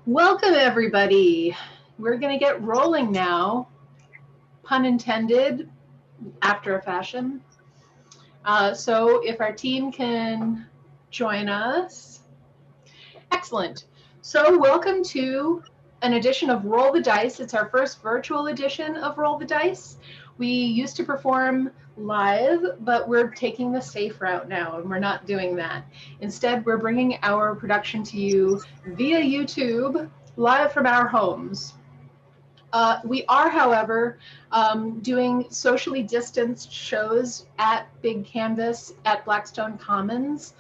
Welcome, everybody. We're going to get rolling now, pun intended, after a fashion. So if our team can join us. Excellent. So welcome to an edition of Roll the Dice. It's our first virtual edition of Roll the Dice. We used to perform live, but we're taking the safe route now, and we're not doing that. Instead, we're bringing our production to you via YouTube, live from our homes. We are, however, doing socially distanced shows at Big Canvas at Blackstone Commons,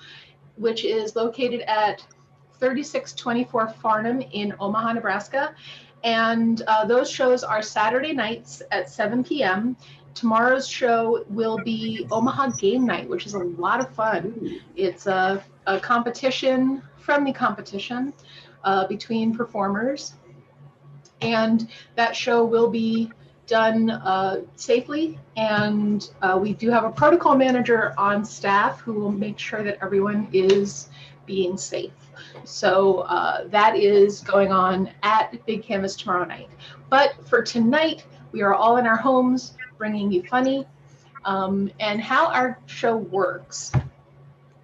which is located at 3624 Farnham in Omaha, Nebraska. And those shows are Saturday nights at 7 p.m. Tomorrow's show will be Omaha Game Night, which is a lot of fun. It's a competition, friendly competition between performers. And that show will be done safely. And we do have a protocol manager on staff who will make sure that everyone is being safe. So that is going on at Big Canvas tomorrow night. But for tonight, we are all in our homes bringing you funny. And how our show works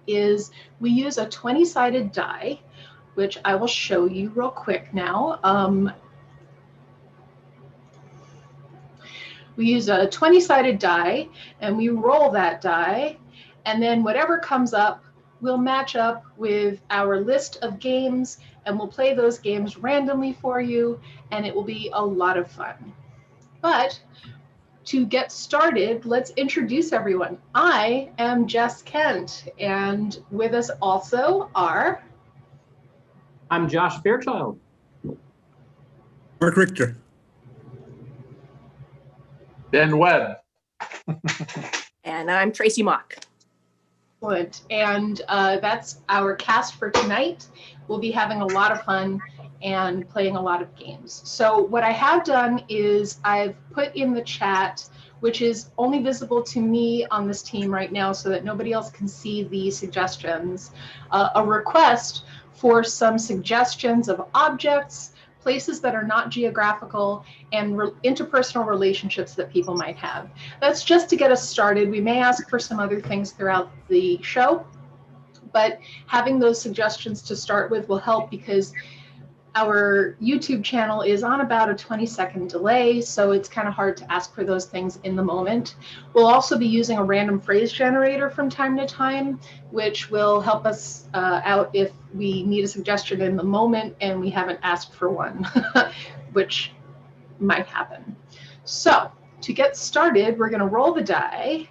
is we use a 20-sided die, which I will show you real quick now. We use a 20-sided die, and we roll that die, and then whatever comes up, we'll match up with our list of games, and we'll play those games randomly for you, and it will be a lot of fun. But to get started, let's introduce everyone. I am Jess Kent, and with us also are... I'm Josh Fairchild. Mark Richter. Ben Webb. And I'm Tracie Mauk. Excellent. And that's our cast for tonight. We'll be having a lot of fun and playing a lot of games. So what I have done is I've put in the chat, which is only visible to me on this team right now so that nobody else can see the suggestions, a request for some suggestions of objects, places that are not geographical, and interpersonal relationships that people might have. That's just to get us started. We may ask for some other things throughout the show, but having those suggestions to start with will help because our YouTube channel is on about a 20-second delay, so it's kind of hard to ask for those things in the moment. We'll also be using a random phrase generator from time to time, which will help us out if we need a suggestion in the moment and we haven't asked for one, which might happen. So to get started, we're going to roll the die,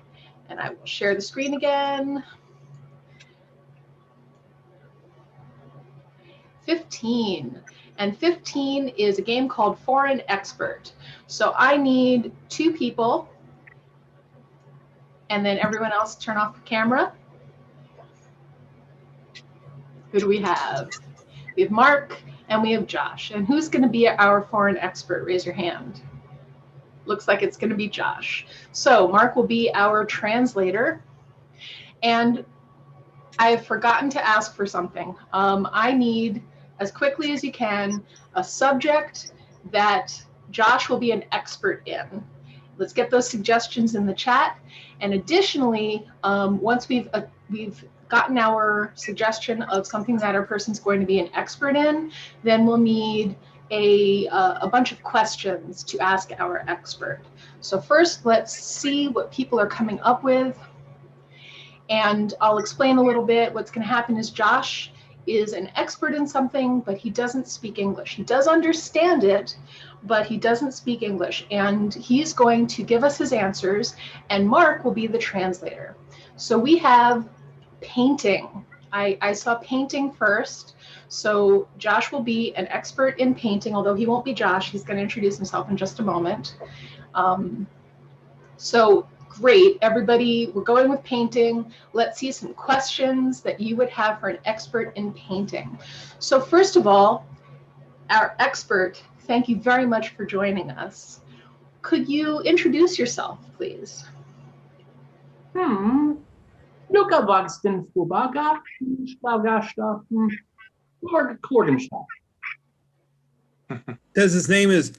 and I will share the screen again. 15. And 15 is a game called Foreign Expert. So I need 2 people, and then everyone else turn off the camera. Who do we have? We have Mark and we have Josh. And who's going to be our foreign expert? Raise your hand. Looks like it's going to be Josh. So Mark will be our translator. And I've forgotten to ask for something. I need, as quickly as you can, a subject that Josh will be an expert in. Let's get those suggestions in the chat. And additionally, once we've gotten our suggestion of something that our person's going to be an expert in, then we'll need a bunch of questions to ask our expert. So first, let's see what people are coming up with. And I'll explain a little bit. What's going to happen is Josh is an expert in something, but he doesn't speak English. He does understand it, but he doesn't speak English. And he's going to give us his answers, and Mark will be the translator. So we have painting. I saw painting first. So Josh will be an expert in painting, although he won't be Josh. He's going to introduce himself in just a moment. So great, everybody, we're going with painting. Let's see some questions that you would have for an expert in painting. So first of all, our expert, thank you very much for joining us. Could you introduce yourself, please? Luca Wagsten Fubaga, Klorgenstadt. Says his name is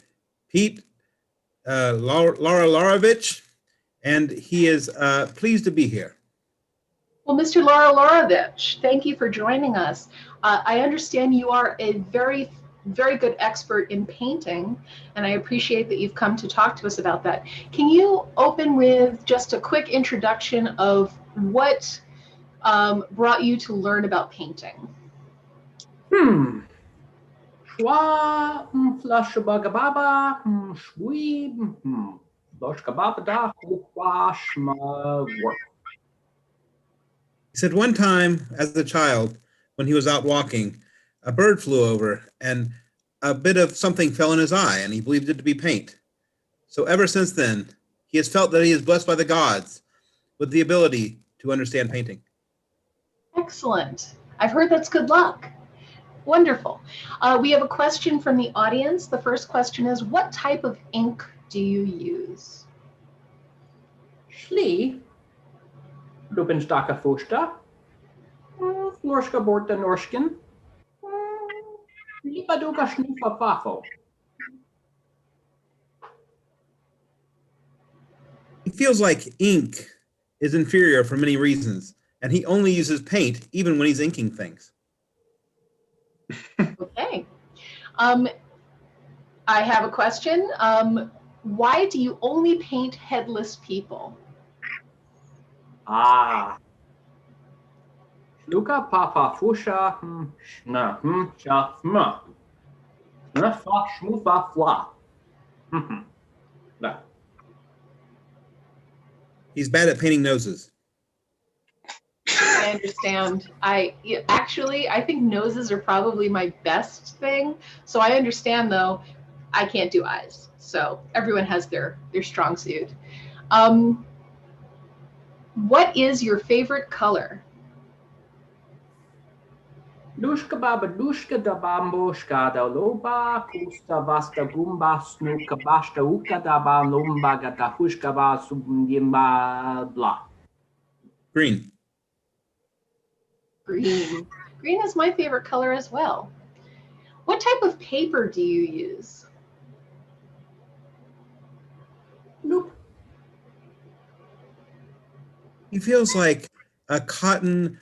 Pete Larovich, and he is pleased to be here. Well, Mr. Larovich, thank you for joining us. I understand you are a very good expert in painting, and I appreciate that you've come to talk to us about that. Can you open with just a quick introduction of what brought you to learn about painting? Schwa, flashabagababa, shweeb, loshkababada, washma work. He said one time as a child, when he was out walking, a bird flew over and a bit of something fell in his eye, and he believed it to be paint. So ever since then, he has felt that he is blessed by the gods with the ability to understand painting. Excellent. I've heard that's good luck. Wonderful. We have a question from the audience. The first question is, what type of ink do you use? Schlee, Lupenstaka Fusta, Florska Borta Norsken, Lipaduka Schnufa Pafo. He feels like ink is inferior for many reasons, and he only uses paint even when he's inking things. Okay. I have a question. Why do you only paint headless people? Luka Papa Fusha, Schna, Cha, Fma. Fa, Schmufa, Fla. No. He's bad at painting noses. I understand. I think noses are probably my best thing. So I understand, though, I can't do eyes. So everyone has their strong suit. What is your favorite color? Dushka Baba Dushka da Bamboshka da Loba, Kusta Vasta Gumba, Snuka Basta Uka da Ba Lomba Gata Hushka Ba Subimba Blah. Green. Green. Green is my favorite color as well. What type of paper do you use? Nope. He feels like a cotton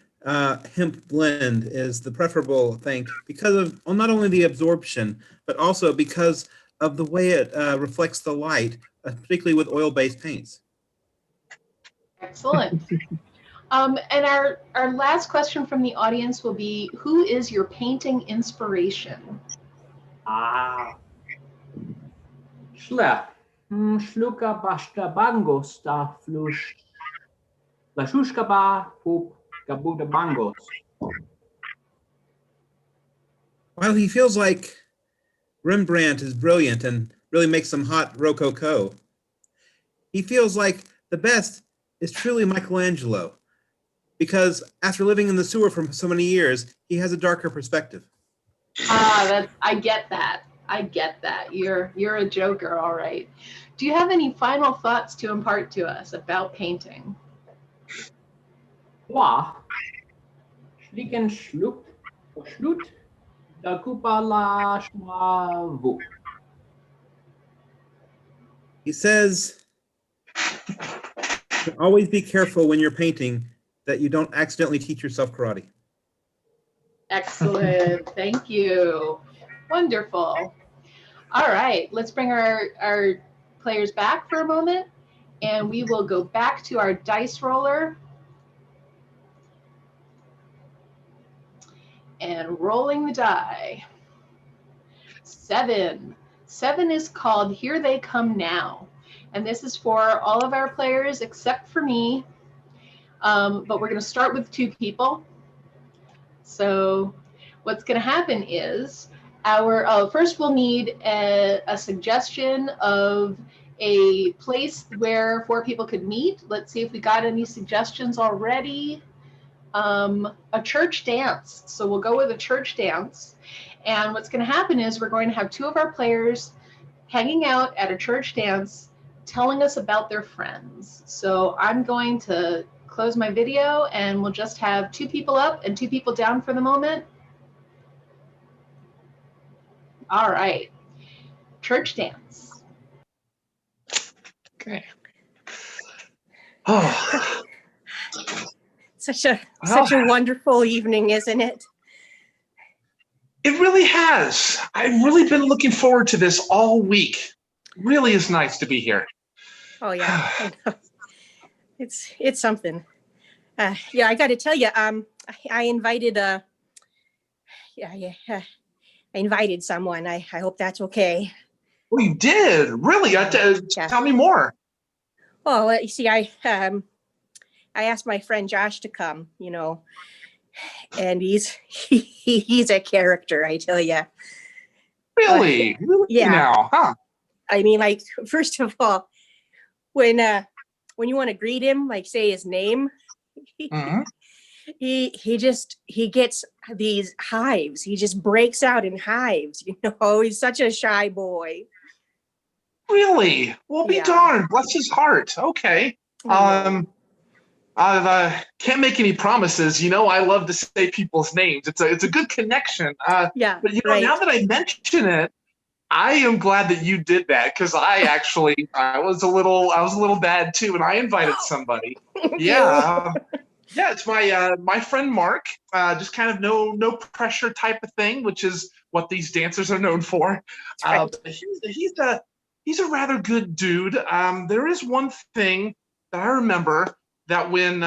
hemp blend is the preferable thing because of not only the absorption, but also because of the way it reflects the light, particularly with oil-based paints. Excellent. And our last question from the audience will be, who is your painting inspiration? Schlep. Schluka Basta Bangosta Flush. Lashushka Ba Poop Gabuda Bangos. While he feels like Rembrandt is brilliant and really makes some hot rococo, he feels like the best is truly Michelangelo, because after living in the sewer for so many years, he has a darker perspective. I get that. I get that. You're a joker, all right. Do you have any final thoughts to impart to us about painting? Wa. Schlicken Schlup. Schlut. Da Kupala Schmavu. He says, always be careful when you're painting that you don't accidentally teach yourself karate. Excellent. Thank you. Wonderful. All right, let's bring our players back for a moment, and we will go back to our dice roller and rolling the die. 7. 7 is called Here They Come Now, and this is for all of our players except for me, but we're going to start with 2 people. So what's going to happen is first we'll need a suggestion of a place where 4 people could meet. Let's see if we got any suggestions already. A church dance. So we'll go with a church dance. And what's going to happen is we're going to have 2 of our players hanging out at a church dance, telling us about their friends. So I'm going to close my video and we'll just have 2 people up and 2 people down for the moment. All right. church dance. Okay. Oh. Such a wonderful evening, isn't it? It really has. I've really been looking forward to this all week. Really is nice to be here. Oh yeah, I know. It's something. Yeah, I got to tell you, I invited I invited someone. I hope that's okay. Oh, you did? Really? Tell me more. Well, you see, I asked my friend Josh to come, and he's a character, I tell you. Really? Really yeah. Now, huh? I mean, like, first of all, when you want to greet him, like say his name, Mm-hmm. he gets these hives. He just breaks out in hives. He's such a shy boy. Really? Well, be darned. Bless his heart. Okay. I can't make any promises. I love to say people's names. It's a good connection. But right. Now that I mention it, I am glad that you did that, because I was a little bad too, and I invited somebody. Yeah. Yeah, it's my friend Mark. Just kind of no pressure type of thing, which is what these dancers are known for. Right. He's a rather good dude. There is one thing that I remember, that when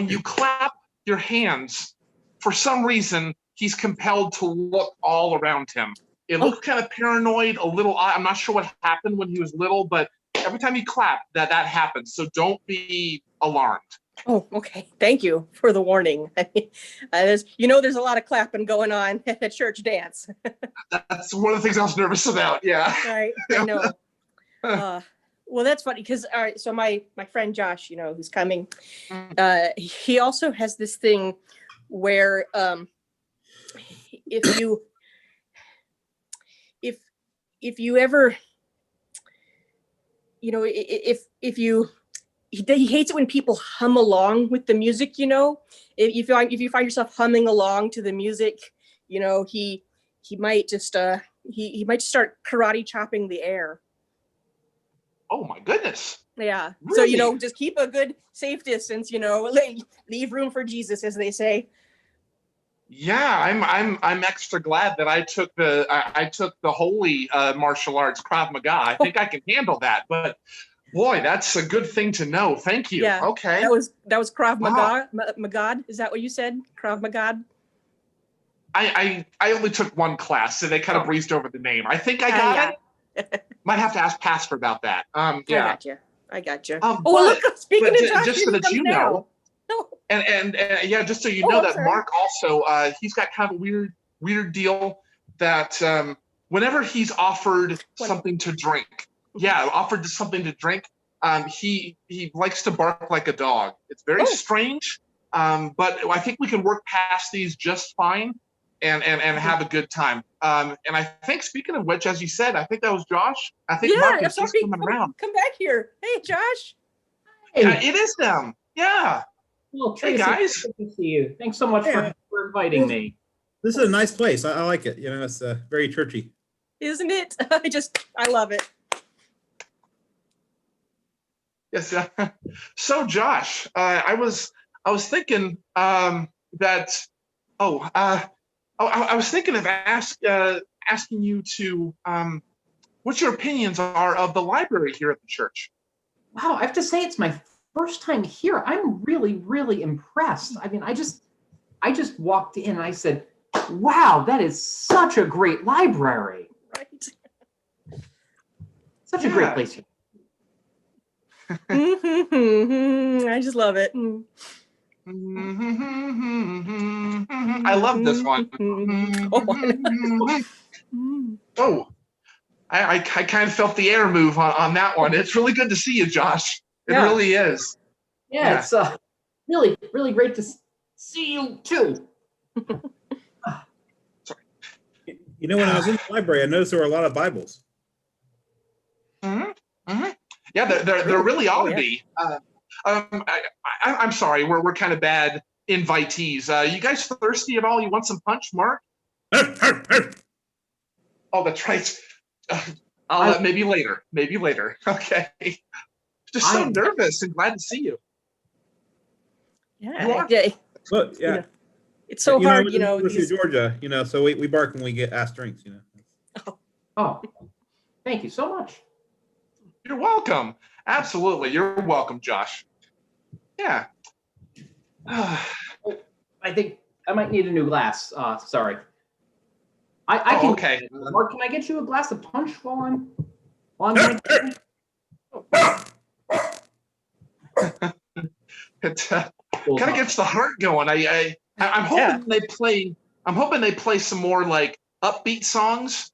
you clap your hands, for some reason he's compelled to look all around him. It looked kind of paranoid, a little. I'm not sure what happened when he was little, but every time you clap, that happens. So don't be alarmed. Oh, okay. Thank you for the warning. There's a lot of clapping going on at the church dance. That's one of the things I was nervous about. Yeah. Right. I know. Well, that's funny because, all right, so my friend Josh, who's coming, he also has this thing where if you ever, he hates it when people hum along with the music. If you find yourself humming along to the music, he might just he might start karate chopping the air. Oh my goodness. Yeah. Really? So, just keep a good safe distance, leave room for Jesus, as they say. Yeah, I'm extra glad that I took the holy martial arts, Krav Maga. I think I can handle that. But boy, that's a good thing to know. Thank you. Yeah. Okay. That was Krav Maga. Wow. Magad? Is that what you said? Krav Maga? I only took one class, so they kind of breezed over the name. I think I got it. Might have to ask Pastor about that. Yeah. I got you. Look, speaking of Josh, just so that you know, no. and yeah, just so you know that Mark also, he's got kind of a weird deal that whenever he's offered something to drink, he likes to bark like a dog. It's very strange, but I think we can work past these just fine and have a good time. And I think, speaking of which, as you said, I think that was Josh. I think Mark is just coming around. Come back here. Hey, Josh. Hey. It is them. Yeah. Well, Tracie, hey guys. good to see you. Thanks so much for inviting me. This is a nice place. I like it. It's very churchy. Isn't it? I love it. Yes. So, Josh, I was thinking that. I was thinking of asking you to what your opinions are of the library here at the church. Wow, I have to say it's my first time here. I'm really, really impressed. I mean, I just walked in and I said, wow, that is such a great library. Right. Such a great place. I just love it. I love this one. I kind of felt the air move on that one. It's really good to see you, Josh. It really is. Yeah, it's really, really great to see you too. Sorry. When I was in the library, I noticed there were a lot of Bibles. Yeah, there really ought to be. I'm sorry, we're kind of bad invitees. You guys thirsty at all? You want some punch, Mark? Oh, that's right. maybe later. Maybe later. Okay. Just so nervous and glad to see you. Yeah. Yeah. Well, yeah. You know, it's so hard, you know. These... Georgia, you know, so we bark when we get asked drinks, you know. Oh, thank you so much. You're welcome. Absolutely. You're welcome, Josh. Yeah. I think I might need a new glass. Sorry. I can. Okay. Mark, can I get you a glass of punch while I'm on? It kind of gets the heart going. I'm hoping they play. I'm hoping they play some more like upbeat songs.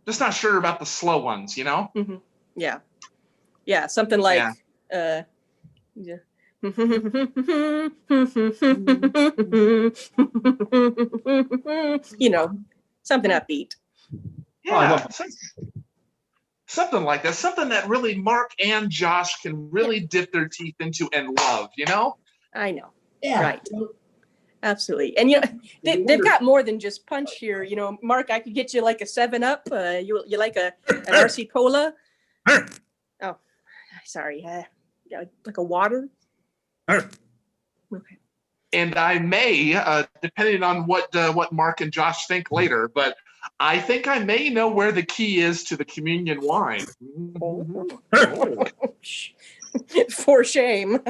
Just not sure about the slow ones. You know. Mm-hmm. Yeah. Yeah. Something like. Yeah. You know, something upbeat. Yeah, something like that. Something that really Mark and Josh can really dip their teeth into and love, you know? I know. Yeah. Right. Absolutely. And you know, they've got more than just punch here. You know, Mark, I could get you like a 7-Up. You like an RC Cola? Oh, sorry. Like a water? Okay. And I may, depending on what Mark and Josh think later, but I think I may know where the key is to the communion wine. For shame.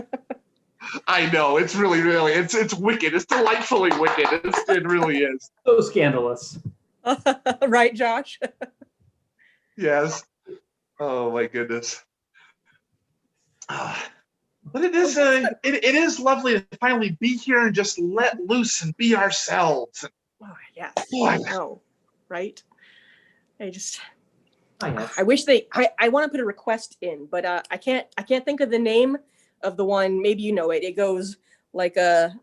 I know, it's really, it's wicked. It's delightfully wicked. It really is. So scandalous. Right, Josh? Yes. Oh my goodness. But it is lovely to finally be here and just let loose and be ourselves. Oh, yeah. Boy. I know, right? I wish I want to put a request in, but I can't think of the name of the one. Maybe you know it. It goes like a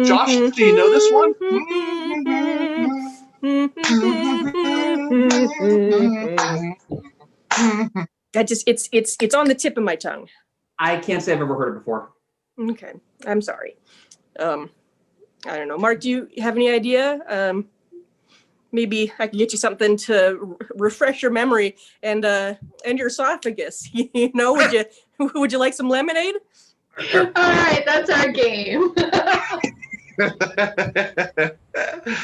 Josh, do you know this one? That just it's on the tip of my tongue. I can't say I've ever heard it before. Okay, I'm sorry. I don't know. Mark, do you have any idea? Maybe I can get you something to refresh your memory and your esophagus. You know, would you like some lemonade? All right, that's our game.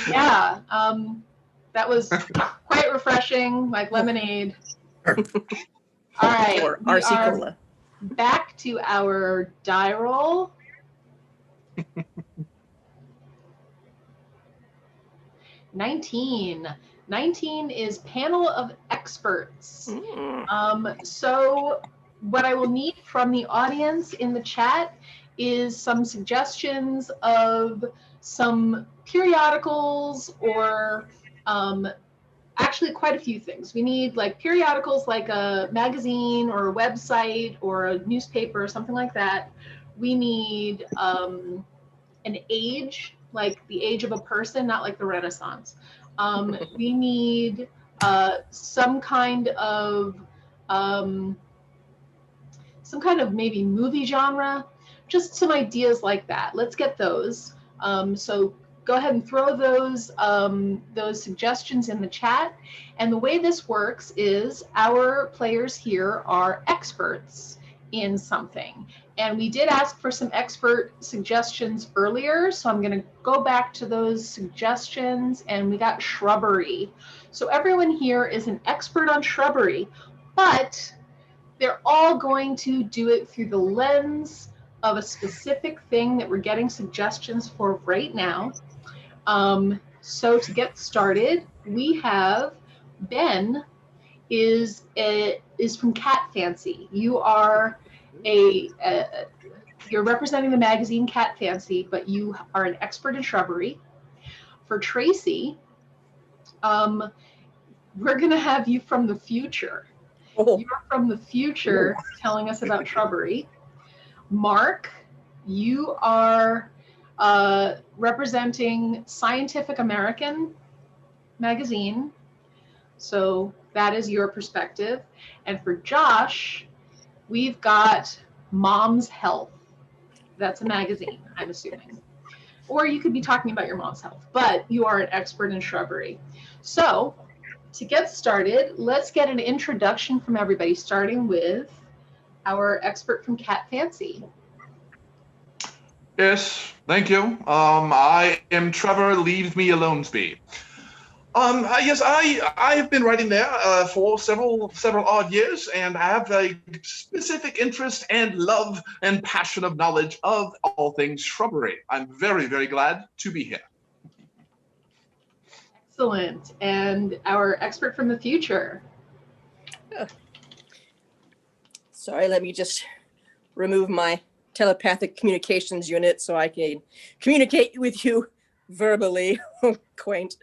Yeah, that was quite refreshing, like lemonade. All right, Or RC Cola. Back to our die roll. 19. 19 is panel of experts. So what I will need from the audience in the chat is some suggestions of some periodicals or actually quite a few things. We need like periodicals like a magazine or a website or a newspaper or something like that. We need an age, like the age of a person, not like the Renaissance. We need some kind of maybe movie genre, just some ideas like that. Let's get those. So go ahead and throw those suggestions in the chat. And the way this works is our players here are experts in something. And we did ask for some expert suggestions earlier, so I'm going to go back to those suggestions, and we got shrubbery. So everyone here is an expert on shrubbery, but they're all going to do it through the lens of a specific thing that we're getting suggestions for right now. So to get started, we have Ben is from Cat Fancy. You are you're representing the magazine Cat Fancy, but you are an expert in shrubbery. For Tracie, we're gonna have you from the future. Oh. You're from the future telling us about shrubbery. Mark, you are representing Scientific American magazine. So that is your perspective. And for Josh, we've got Mom's Health. That's a magazine, I'm assuming. Or you could be talking about your mom's health, but you are an expert in shrubbery. So to get started, let's get an introduction from everybody, starting with our expert from Cat Fancy. Yes, thank you. I am Trevor Leave Me Alonesby. Yes, I've been writing there for several odd years, and I have a specific interest and love and passion of knowledge of all things shrubbery. I'm very, very glad to be here. Excellent. And our expert from the future. Sorry, let me just remove my telepathic communications unit so I can communicate with you verbally. Quaint.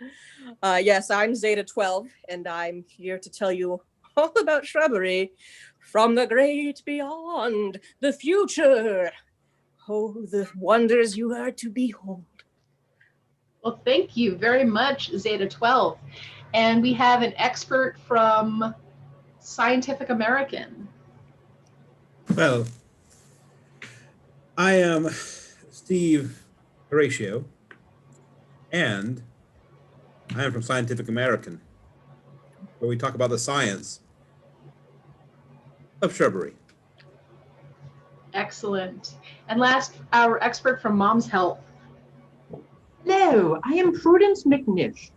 Yes, I'm Zeta 12, and I'm here to tell you all about shrubbery from the great beyond, the future. Oh, the wonders you are to behold. Well, thank you very much, Zeta 12. And we have an expert from Scientific American. Well, I am Steve Horatio, and I am from Scientific American, where we talk about the science of shrubbery. Excellent. And last, our expert from Mom's Health. Hello, I am Prudence McNish,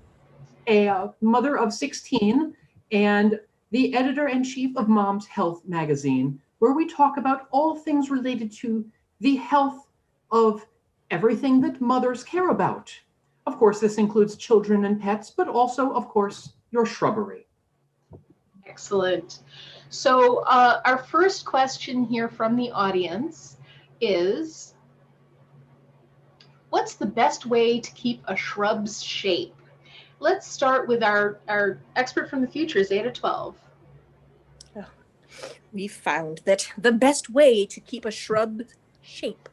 a mother of 16 and the editor-in-chief of Mom's Health magazine, where we talk about all things related to the health of everything that mothers care about. Of course, this includes children and pets, but also, of course, your shrubbery. Excellent. So our first question here from the audience is, what's the best way to keep a shrub's shape? Let's start with our expert from the future, Zeta 12. We found that the best way to keep a shrub shape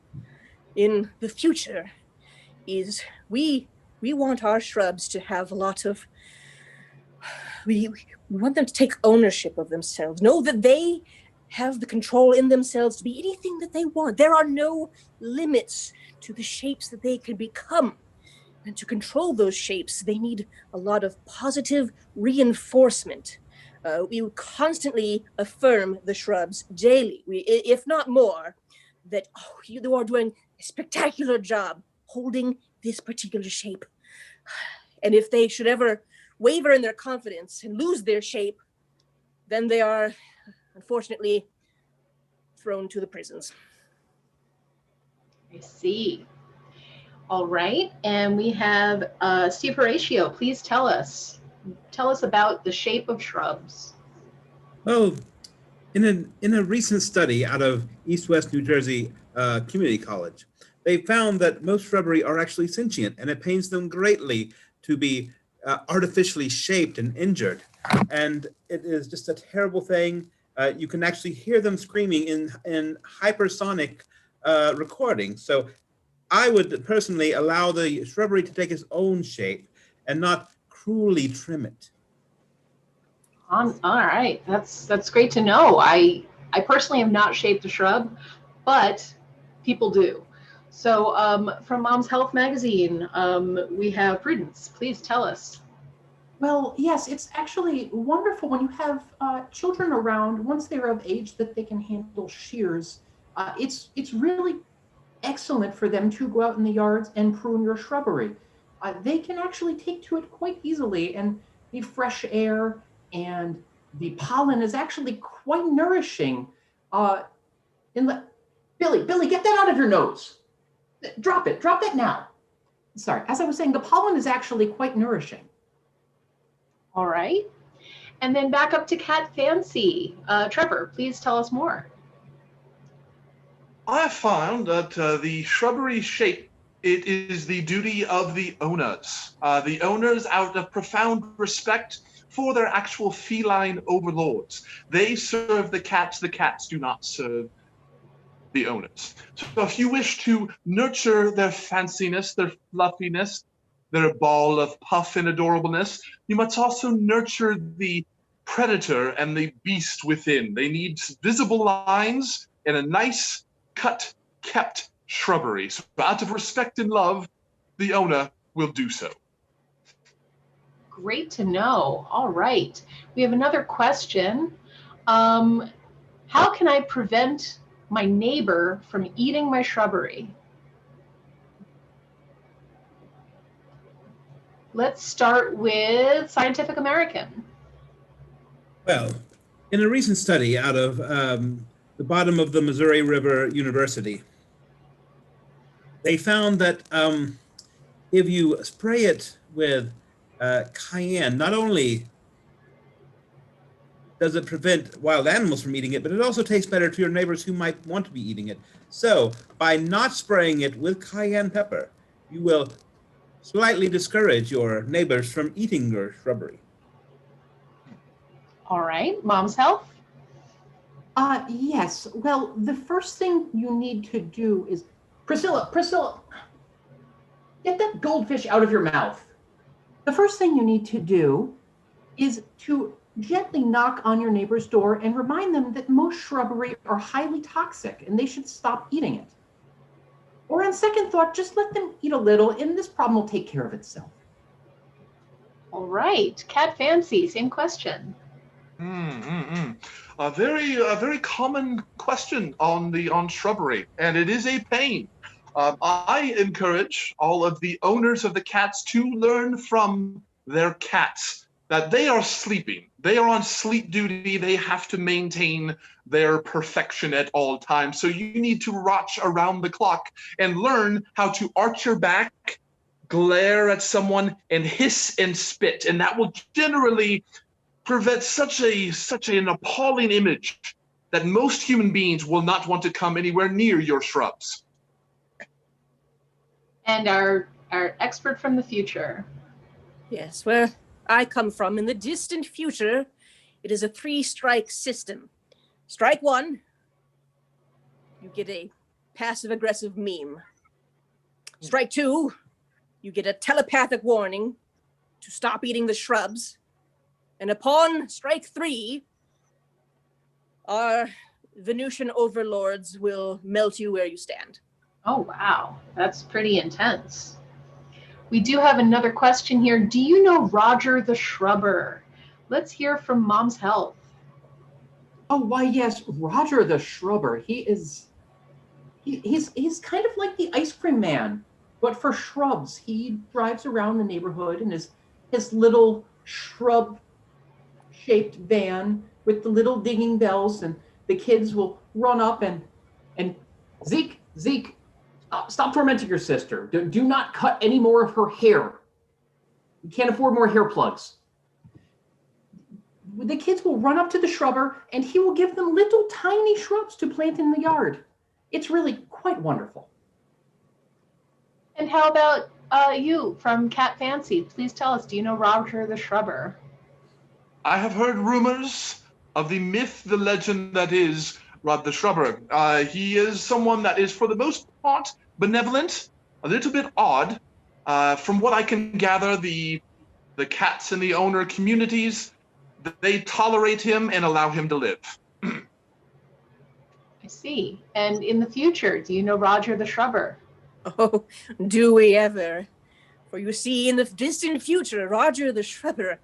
in the future is we want our shrubs to have a lot of, we want them to take ownership of themselves, know that they have the control in themselves to be anything that they want. There are no limits to the shapes that they can become. And to control those shapes, they need a lot of positive reinforcement. We constantly affirm the shrubs daily, if not more, that you are doing a spectacular job holding this particular shape. And if they should ever waver in their confidence and lose their shape, then they are, unfortunately, thrown to the prisons. I see. All right, and we have Steve Horatio. Please tell us about the shape of shrubs. Well, in a recent study out of East West New Jersey Community College, they found that most shrubbery are actually sentient, and it pains them greatly to be artificially shaped and injured. And it is just a terrible thing. You can actually hear them screaming in hypersonic recordings. So I would personally allow the shrubbery to take its own shape and not cruelly trim it. All right, that's great to know. I personally have not shaped a shrub, but people do. So from Mom's Health magazine, we have Prudence. Please tell us. Well, yes, it's actually wonderful when you have children around, once they're of age that they can handle shears. It's really excellent for them to go out in the yards and prune your shrubbery. They can actually take to it quite easily, and the fresh air and the pollen is actually quite nourishing. Billy, get that out of your nose. Drop it now. Sorry, as I was saying, the pollen is actually quite nourishing. All right, and then back up to Cat Fancy. Trevor, please tell us more. I have found that the shrubbery shape, it is the duty of the owners. The owners, out of profound respect for their actual feline overlords. They serve the cats do not serve the owners. So if you wish to nurture their fanciness, their fluffiness, their ball of puff and adorableness, you must also nurture the predator and the beast within. They need visible lines and a nice cut, kept shrubbery. So out of respect and love, the owner will do so. Great to know. All right. We have another question. How can I prevent my neighbor from eating my shrubbery? Let's start with Scientific American. Well, in a recent study out of the bottom of the Missouri River University, they found that if you spray it with cayenne, not only does it prevent wild animals from eating it, but it also tastes better to your neighbors who might want to be eating it. So by not spraying it with cayenne pepper, you will slightly discourage your neighbors from eating your shrubbery. All right. Mom's Health. Yes. Well, the first thing you need to do is, Priscilla, get that goldfish out of your mouth. The first thing you need to do is to gently knock on your neighbor's door and remind them that most shrubbery are highly toxic and they should stop eating it. Or on second thought, just let them eat a little and this problem will take care of itself. All right. Cat Fancy, same question. A very common question on shrubbery, and it is a pain. I encourage all of the owners of the cats to learn from their cats that they are sleeping. They are on sleep duty. They have to maintain their perfection at all times. So you need to watch around the clock and learn how to arch your back, glare at someone, and hiss and spit. And that will generally prevent such an appalling image that most human beings will not want to come anywhere near your shrubs. And our expert from the future. Yes, where I come from in the distant future, it is a 3-strike system. Strike 1, you get a passive-aggressive meme. Strike 2, you get a telepathic warning to stop eating the shrubs. And upon strike 3, our Venusian overlords will melt you where you stand. Oh, wow. That's pretty intense. We do have another question here. Do you know Roger the Shrubber? Let's hear from Mom's Health. Oh, why, yes, Roger the Shrubber. He's kind of like the ice cream man, but for shrubs. He drives around the neighborhood in his little shrub-shaped van with the little dinging bells, and the kids will run up and Zeke, stop tormenting your sister. Do not cut any more of her hair. You can't afford more hair plugs. The kids will run up to the shrubber and he will give them little tiny shrubs to plant in the yard. It's really quite wonderful. And how about you from Cat Fancy? Please tell us, do you know Roger the Shrubber? I have heard rumors of the myth, the legend that is Rod the Shrubber. He is someone that is, for the most part, benevolent, a little bit odd. From what I can gather, the cats in the owner communities, they tolerate him and allow him to live. I see. And in the future, do you know Roger the Shrubber? Oh, do we ever? For you see, in the distant future, Roger the Shrubber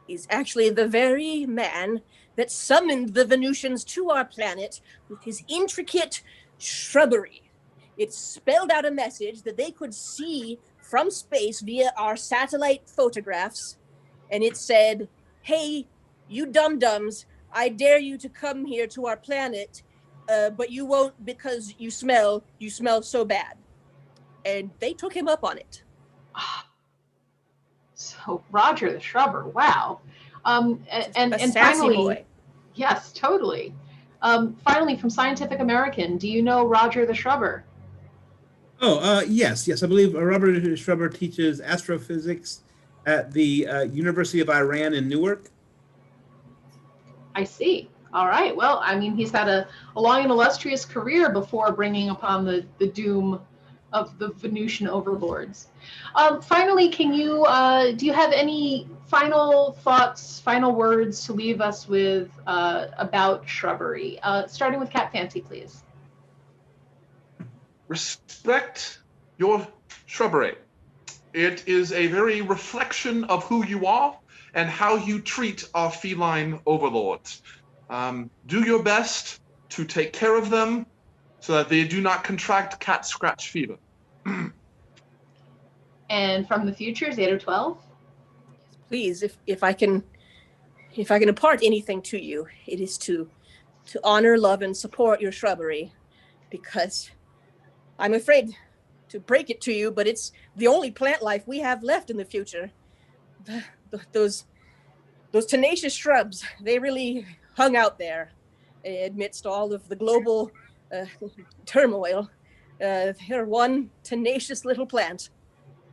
is actually the very man that summoned the Venusians to our planet with his intricate shrubbery. It spelled out a message that they could see from space via our satellite photographs, and it said, "Hey, you dum-dums, I dare you to come here to our planet, but you won't because you smell so bad." And they took him up on it. So Roger the Shrubber, wow. And sassy finally, boy. Yes, totally. Finally, from Scientific American, do you know Roger the Shrubber? Oh, yes. I believe Robert Shrubber teaches astrophysics at the University of Iran in Newark. I see. All right. Well, I mean, he's had a long and illustrious career before bringing upon the doom of the Venusian overlords. Finally, do you have any final thoughts, final words to leave us with about shrubbery? Starting with Cat Fancy, please. respect your shrubbery. It is a very reflection of who you are and how you treat our feline overlords. Do your best to take care of them so that they do not contract cat scratch fever. And from the future is 8 or 12? Please, if I can impart anything to you, it is to honor, love, and support your shrubbery, because I'm afraid to break it to you, but it's the only plant life we have left in the future. Those tenacious shrubs, they really hung out there amidst all of the global turmoil. They're one tenacious little plant.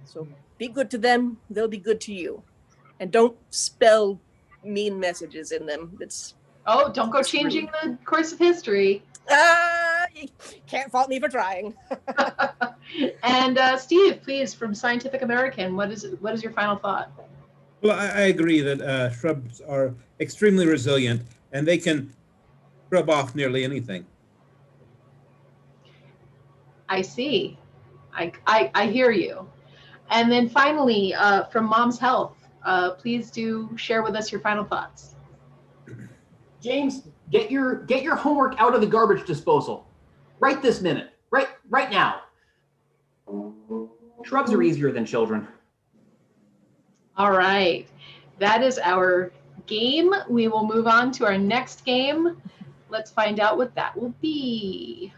So be good to them, they'll be good to you. And don't spell mean messages in them. Oh, don't go changing the course of history. You can't fault me for trying. And Steve, please, from Scientific American, what is your final thought? Well, I agree that shrubs are extremely resilient, and they can rub off nearly anything. I see. I hear you. And then finally, from Mom's Health, please do share with us your final thoughts. James, get your homework out of the garbage disposal. Right this minute. Right now. Shrubs are easier than children. All right. That is our game. We will move on to our next game. Let's find out what that will be.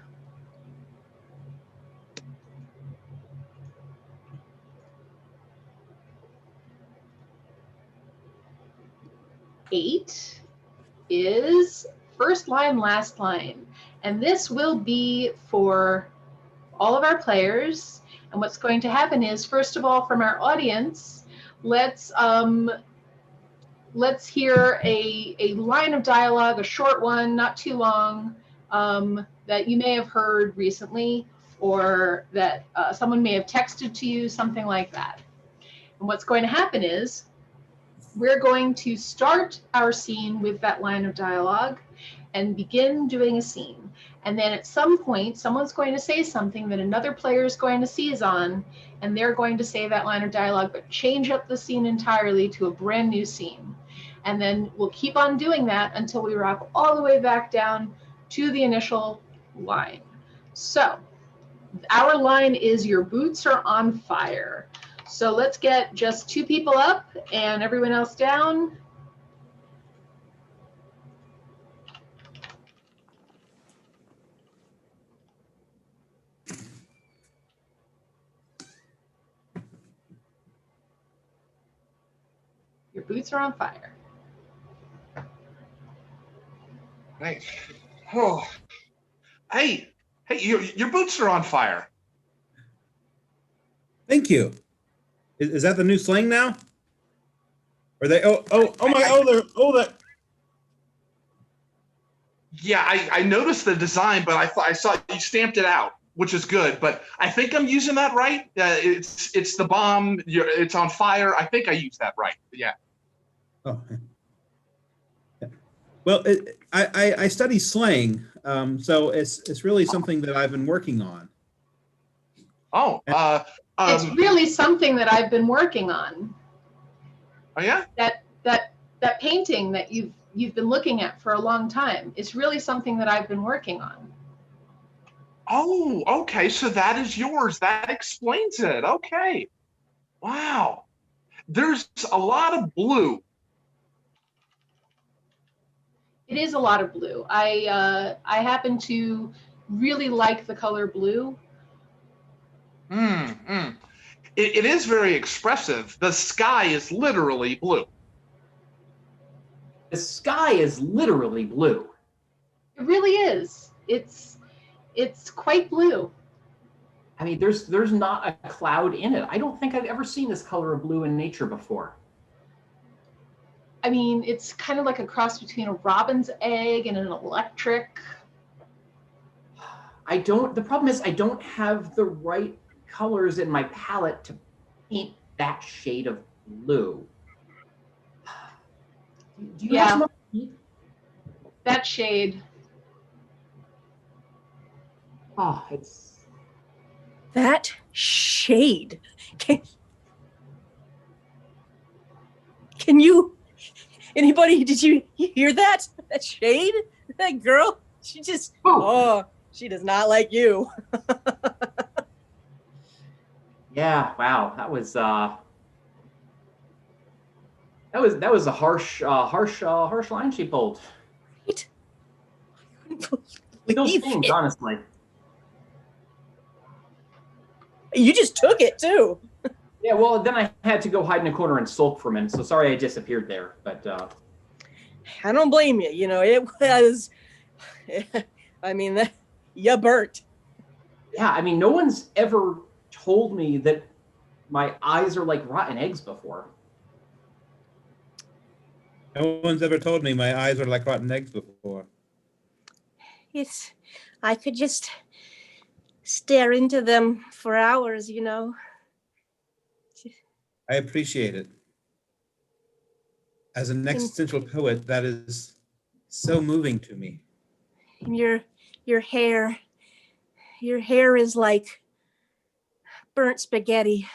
Eight is first line, last line. And this will be for all of our players. And what's going to happen is, first of all, from our audience, let's hear a line of dialogue, a short one, not too long, that you may have heard recently, or that someone may have texted to you, something like that. And what's going to happen is, we're going to start our scene with that line of dialogue and begin doing a scene. And then at some point, someone's going to say something that another player is going to seize on, and they're going to say that line of dialogue, but change up the scene entirely to a brand new scene. And then we'll keep on doing that until we wrap all the way back down to the initial line. So our line is, your boots are on fire. So let's get just 2 people up and everyone else down. Your boots are on fire. Right. Oh. Hey, your boots are on fire. Thank you. Is that the new slang now? Are they? That. Yeah, I noticed the design, but I saw you stamped it out, which is good. But I think I'm using that right. It's the bomb. It's on fire. I think I used that right. Yeah. Oh. Well, I study slang, so it's really something that I've been working on. Oh. It's really something that I've been working on. Oh yeah. That painting that you've been looking at for a long time is really something that I've been working on. Oh, okay. So that is yours. That explains it. Okay. Wow. There's a lot of blue. It is a lot of blue. I happen to really like the color blue. It is very expressive. The sky is literally blue. The sky is literally blue. It really is. It's quite blue. I mean, there's not a cloud in it. I don't think I've ever seen this color of blue in nature before. I mean, it's kind of like a cross between a robin's egg and an electric. The problem is I don't have the right colors in my palette to paint that shade of blue. Do you have some? That shade. Oh, it's That shade. Can you, anybody, did you hear that? That shade? That girl, she just, she does not like you. Yeah, wow, that was a harsh line she pulled. Right? Those things, honestly. You just took it too. Yeah, well, then I had to go hide in a corner and sulk for a minute. So sorry I disappeared there, but I don't blame you. You know, it was. I mean, you burnt. Yeah, I mean, no one's ever told me that my eyes are like rotten eggs before. No one's ever told me my eyes are like rotten eggs before. Yes, I could just stare into them for hours, you know. I appreciate it. As an existential poet, that is so moving to me. And your hair is like burnt spaghetti.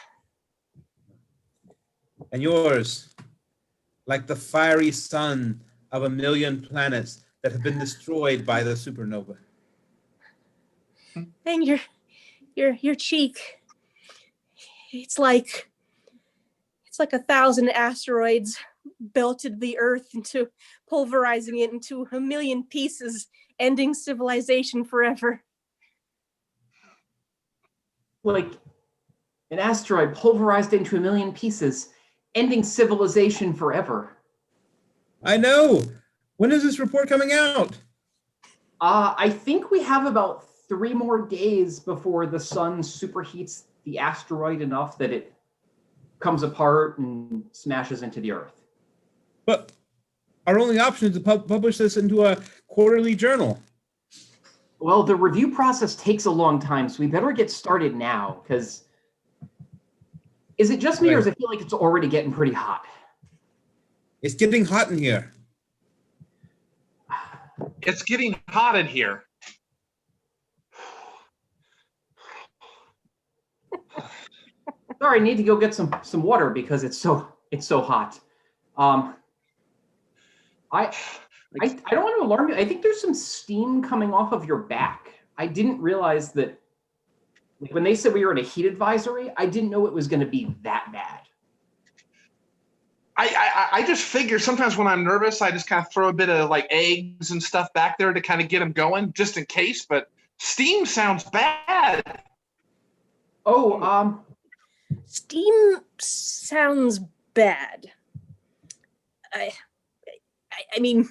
And yours, like the fiery sun of 1,000,000 planets that have been destroyed by the supernova. And your cheek, it's like 1,000 asteroids belted the earth into pulverizing it into 1,000,000 pieces, ending civilization forever. Like an asteroid pulverized into 1,000,000 pieces, ending civilization forever. I know. When is this report coming out? I think we have about 3 more days before the sun superheats the asteroid enough that it comes apart and smashes into the earth. But our only option is to publish this into a quarterly journal. Well, the review process takes a long time, so we better get started now, because is it just me, or does it feel like it's already getting pretty hot? It's getting hot in here. It's getting hot in here. Sorry, I need to go get some water because it's so hot. I don't want to alarm you. I think there's some steam coming off of your back. I didn't realize that, like, when they said we were in a heat advisory, I didn't know it was going to be that bad. I just figure sometimes when I'm nervous, I just kind of throw a bit of like eggs and stuff back there to kind of get them going, just in case. But steam sounds bad. Oh, Steam sounds bad. I mean,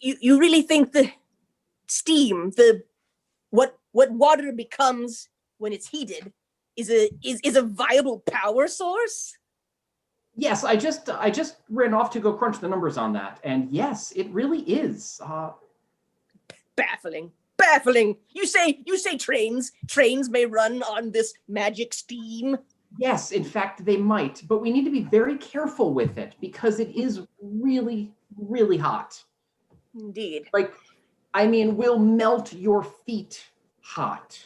you really think the steam, what water becomes when it's heated, is a viable power source? Yes, I just ran off to go crunch the numbers on that, and yes, it really is. Baffling. You say trains may run on this magic steam. Yes, in fact, they might, but we need to be very careful with it because it is really, really hot. Indeed. Like, I mean, we'll melt your feet hot.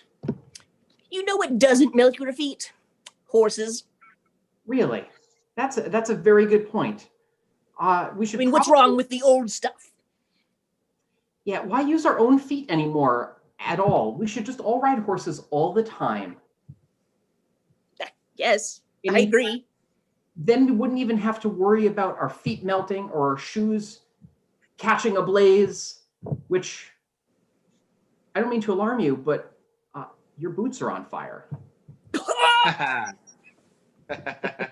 You know what doesn't melt your feet? Horses. Really? That's a very good point. We should. I mean, what's wrong with the old stuff? Yeah, why use our own feet anymore at all? We should just all ride horses all the time. Yes, I agree. Then we wouldn't even have to worry about our feet melting or our shoes catching ablaze, which, I don't mean to alarm you, but your boots are on fire.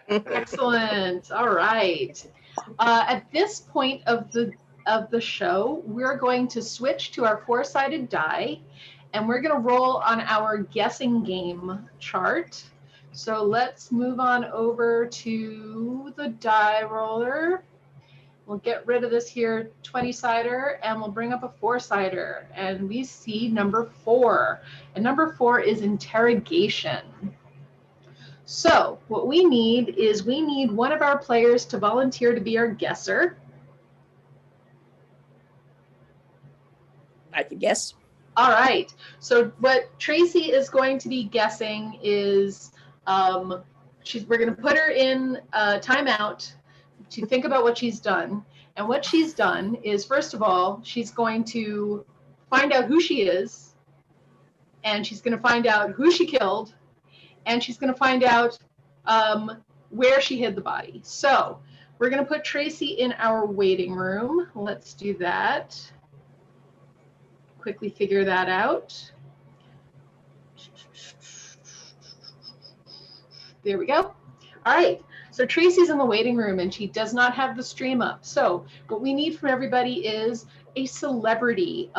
Excellent. All right. At this point of the show, we're going to switch to our 4-sided die, and we're going to roll on our guessing game chart. So let's move on over to the die roller. We'll get rid of this here 20-sider, and we'll bring up a 4-sider, and we see number 4. And number 4 is interrogation. So what we need is one of our players to volunteer to be our guesser. I could guess. All right. So what Tracie is going to be guessing is we're going to put her in timeout to think about what she's done. And what she's done is, first of all, she's going to find out who she is, and she's going to find out who she killed, and she's going to find out where she hid the body. So we're going to put Tracie in our waiting room. Let's do that. Quickly figure that out. There we go. All right. So Tracie's in the waiting room and she does not have the stream up. So what we need from everybody is a celebrity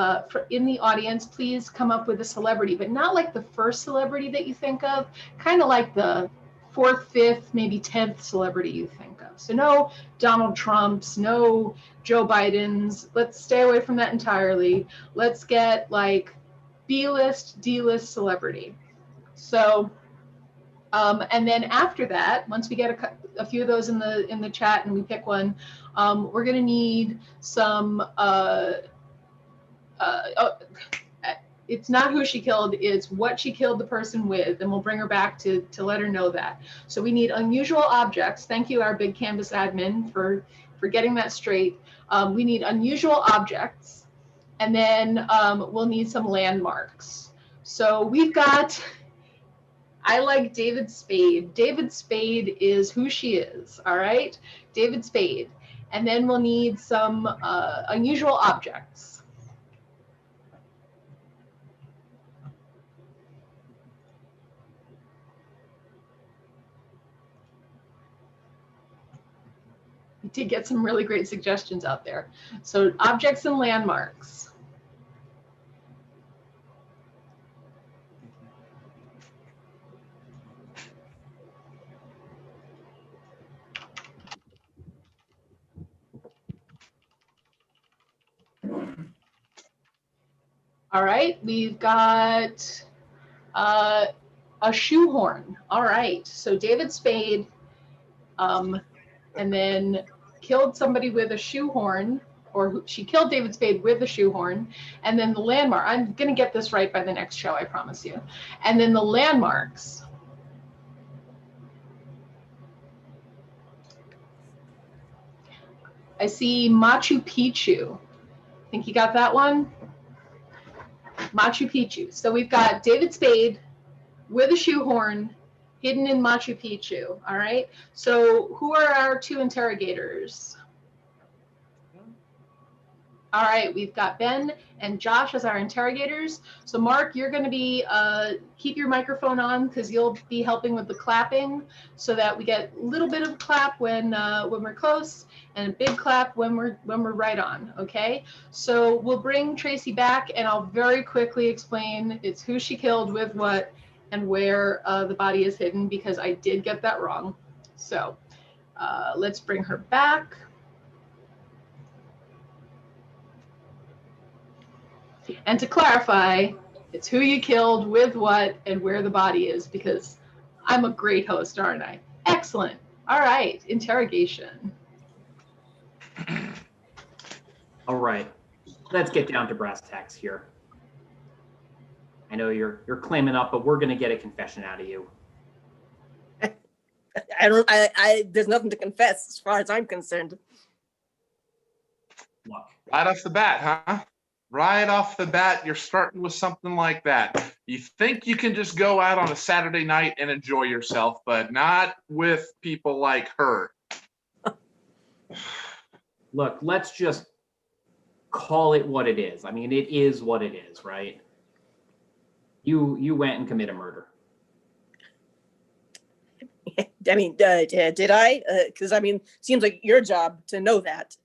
in the audience. Please come up with a celebrity, but not like the first celebrity that you think of, kind of like the 4th, 5th, maybe 10th celebrity you think of. So no Donald Trumps, no Joe Bidens. Let's stay away from that entirely. Let's get like B-list, D-list celebrity. So, and then after that, once we get a few of those in the chat and we pick one, we're gonna need some. It's not who she killed, it's what she killed the person with, and we'll bring her back to let her know that. So we need unusual objects. Thank you, our big Canvas admin, for getting that straight. We need unusual objects, and then we'll need some landmarks. So we've got, I like David Spade. David Spade is who she is, all right? David Spade. And then we'll need some unusual objects. We did get some really great suggestions out there. So objects and landmarks. All right, we've got a shoehorn. All right, so David Spade, and then killed somebody with a shoehorn, or she killed David Spade with a shoehorn, and then the landmark. I'm gonna get this right by the next show, I promise you. And then the landmarks. I see Machu Picchu. Think you got that one? Machu Picchu. So we've got David Spade with a shoehorn hidden in Machu Picchu. All right. So who are our 2 interrogators? All right, we've got Ben and Josh as our interrogators. So Mark, you're going to be keep your microphone on because you'll be helping with the clapping, so that we get a little bit of a clap when we're close and a big clap when we're right on. Okay. So we'll bring Tracie back, and I'll very quickly explain it's who she killed with what and where the body is hidden, because I did get that wrong. So let's bring her back. And to clarify, it's who you killed, with what, and where the body is, because I'm a great host, aren't I? Excellent. All right, interrogation. All right, let's get down to brass tacks here. I know you're claiming up, but we're gonna get a confession out of you. There's nothing to confess as far as I'm concerned. Look, Right off the bat, huh? Right off the bat, you're starting with something like that. You think you can just go out on a Saturday night and enjoy yourself, but not with people like her. look, let's just call it what it is. I mean, it is what it is, right? You went and committed murder. I mean, did I? Because I mean, seems like your job to know that.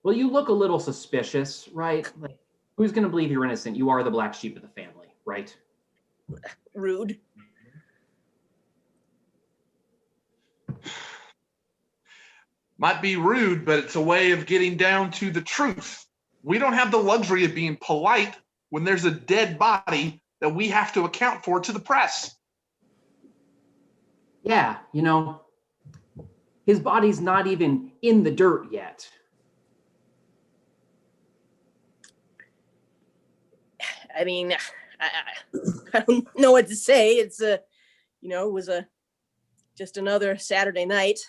Well, you look a little suspicious, right? Like, who's going to believe you're innocent? You are the black sheep of the family, right? Rude. Might be rude, but it's a way of getting down to the truth. We don't have the luxury of being polite when there's a dead body that we have to account for to the press. Yeah, you know, his body's not even in the dirt yet. I mean, I don't know what to say. It's it was just another Saturday night.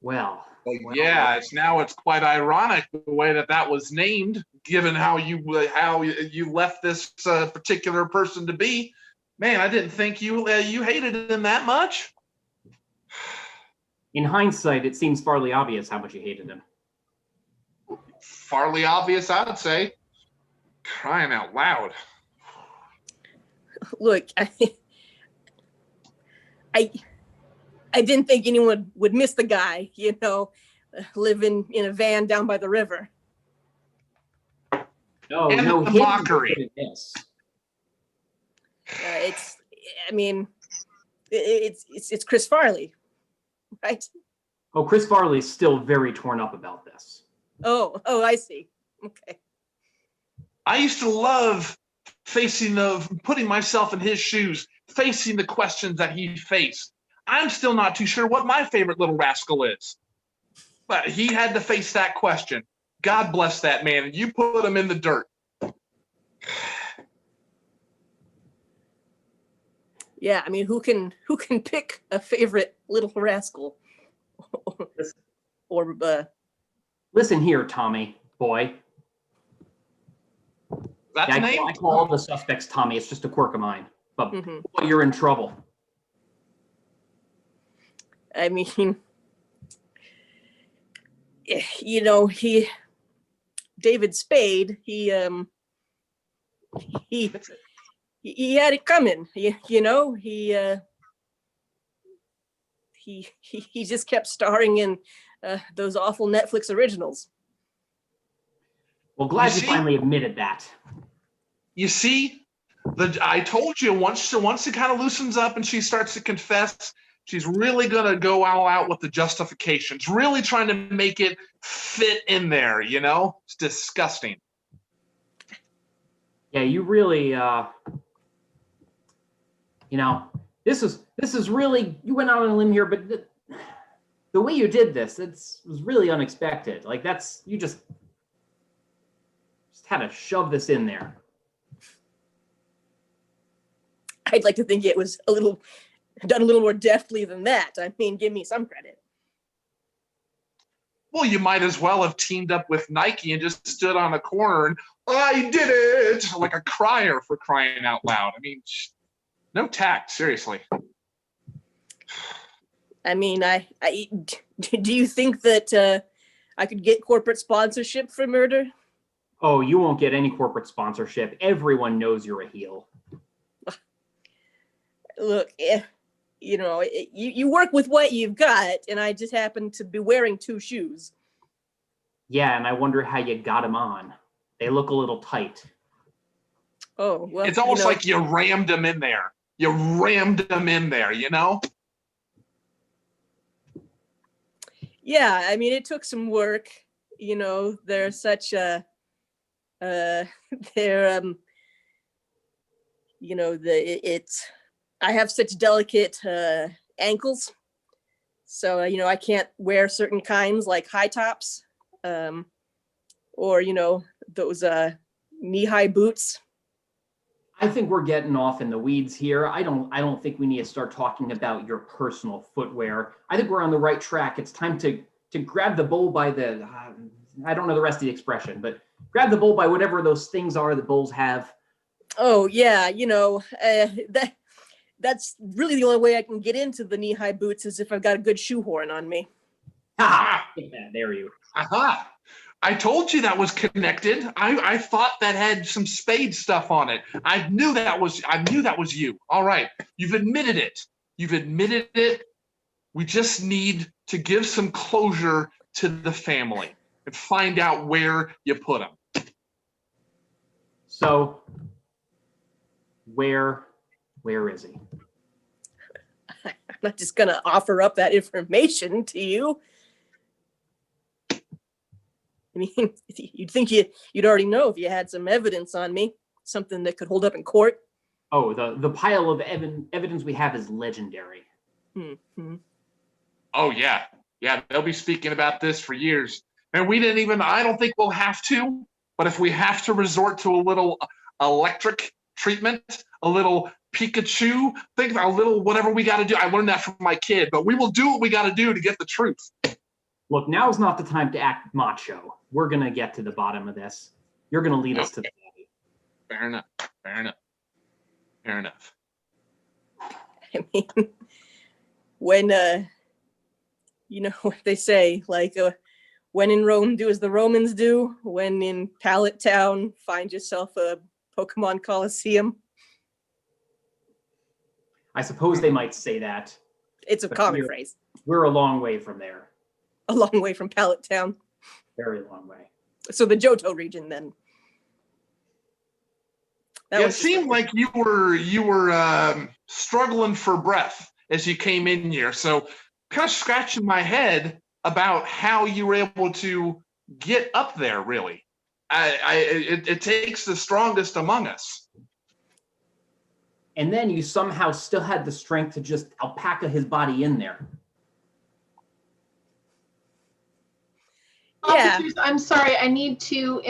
Well, Yeah, it's quite ironic the way that was named, given how you left this particular person to be. Man, I didn't think you hated him that much. in hindsight, it seems fairly obvious how much you hated him. Fairly obvious, I would say. Crying out loud. Look, I didn't think anyone would miss the guy, living in a van down by the river. Oh, And no, the him mockery. Yes. It's Chris Farley, right? Oh, Chris Farley's still very torn up about this. Oh, I see. Okay. I used to love putting myself in his shoes, facing the questions that he faced. I'm still not too sure what my favorite little rascal is. But he had to face that question. God bless that man. And you put him in the dirt. Yeah, I mean, who can pick a favorite little rascal? Or Listen here, Tommy, boy. That's Yeah, the name? I call all the suspects Tommy. It's just a quirk of mine. But Mhm. boy, you're in trouble. I mean, David Spade, he had it coming. He just kept starring in those awful Netflix originals. Well, glad You you see? finally admitted that. You see, I told you once it kind of loosens up and she starts to confess, she's really going to go all out with the justifications, really trying to make it fit in there, It's disgusting. Yeah, you really, this is really, you went out on a limb here, but the way you did this, was really unexpected. Like you just had to shove this in there. I'd like to think it was done a little more deftly than that. I mean, give me some credit. Well, you might as well have teamed up with Nike and just stood on a corner and I did it like a crier, for crying out loud. I mean, no tact, seriously. I mean, do you think that I could get corporate sponsorship for murder? Oh, you won't get any corporate sponsorship. Everyone knows you're a heel. Look, you work with what you've got, and I just happen to be wearing two shoes. Yeah, and I wonder how you got them on. They look a little tight. Oh, well. It's almost like you rammed them in there. You rammed them in there, Yeah, I mean, it took some work. They're such a, I have such delicate ankles. So, I can't wear certain kinds like high tops or, those knee-high boots. I think we're getting off in the weeds here. I don't think we need to start talking about your personal footwear. I think we're on the right track. It's time to grab the bull by the, I don't know the rest of the expression, but grab the bull by whatever those things are that bulls have. Oh, yeah, that's really the only way I can get into the knee-high boots is if I've got a good shoehorn on me. Ha! Yeah, there you. Aha! I told you that was connected. I thought that had some Spade stuff on it. I knew that was you. All right. You've admitted it. We just need to give some closure to the family and find out where you put them. So, where is he? I'm not just gonna offer up that information to you. I mean, you'd think you'd already know if you had some evidence on me, something that could hold up in court. Oh, the pile of evidence we have is legendary. Mm-hmm. Oh, yeah. Yeah, they'll be speaking about this for years. And we didn't even, I don't think we'll have to, but if we have to resort to a little electric treatment, a little Pikachu, think about a little whatever we got to do. I learned that from my kid, but we will do what we got to do to get the truth. Look, now's not the time to act macho. We're going to get to the bottom of this. You're going to lead us to the body. Fair enough. Fair enough. Fair enough. I mean, when, you know what they say, like, when in Rome, do as the Romans do. When in Pallet Town, find yourself a Pokemon Coliseum. I suppose they might say that. It's a common phrase. We're a long way from there. A long way from Pallet Town. Very long way. So the Johto region, then. It seemed like you were struggling for breath as you came in here. So kind of scratching my head about how you were able to get up there, really. It takes the strongest among us. And then you somehow still had the strength to just alpaca his body in there. Yeah. Officers, I'm sorry, I need to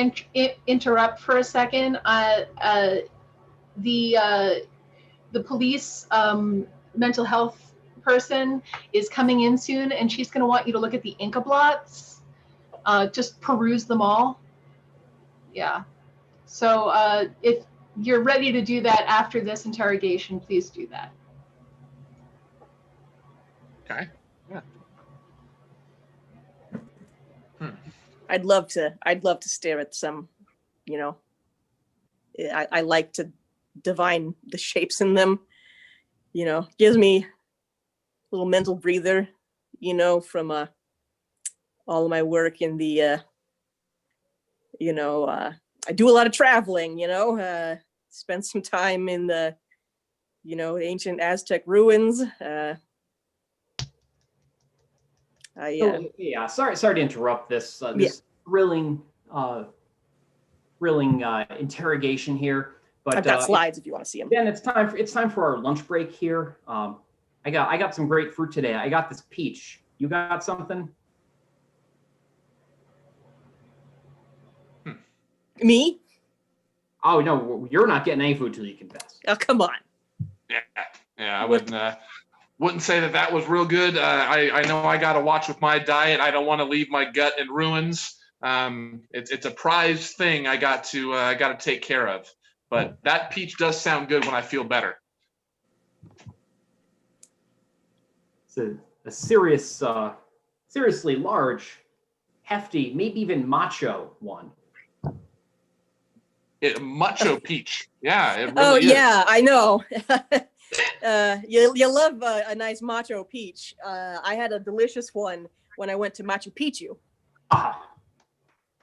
interrupt for a second. The police mental health person is coming in soon, and she's going to want you to look at the Inca blots. Just peruse them all. Yeah. So if you're ready to do that after this interrogation, please do that. Okay. Yeah. I'd love to stare at some, you know, I like to divine the shapes in them, you know, gives me a little mental breather, you know, from all of my work in the, you know, I do a lot of traveling, you know, spent some time in the, you know, ancient Aztec ruins. Yeah, sorry to interrupt this thrilling interrogation here. But I've got slides if you want to see them. Then it's time for our lunch break here. I got some great fruit today. I got this peach. You got something? Me? Oh no, you're not getting any food till you confess. Oh, come on. Yeah, I wouldn't say that was real good. I know I got to watch with my diet. I don't want to leave my gut in ruins. It's a prized thing I got to take care of. But that peach does sound good when I feel better. It's a seriously large, hefty, maybe even macho one. Macho peach. Yeah, it really Oh is. yeah, I know. You love a nice macho peach. I had a delicious one when I went to Machu Picchu.